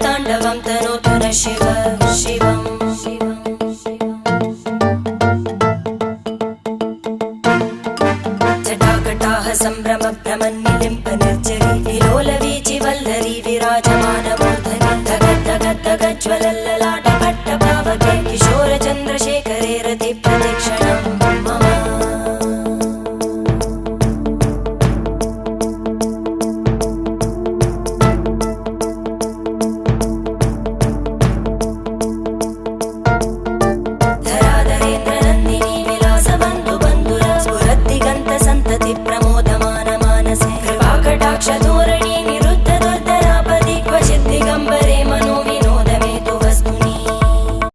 ताण्डवं तनोतु न शिव शिवम् जटाकटाः सम्भ्रम भ्रमन्निलिम्प निर्जरी विलोलवीचि वल्लरी विराजमानमूर्धनि धगज्ज्वलल्ललाटपट्टपावके किशोरचन्द्रशेखरे रति प्रदक्षिणं मम धराधरेन्द्रनन्दिनी विलासबन्धु बन्धुर स्फुरद्दिगन्त सन्तति प्रमोदमान मानसे कृपाकटाक्षधोरणी निरुद्ध दुर्धरापदि क्वचिद् दिगम्बरे मनो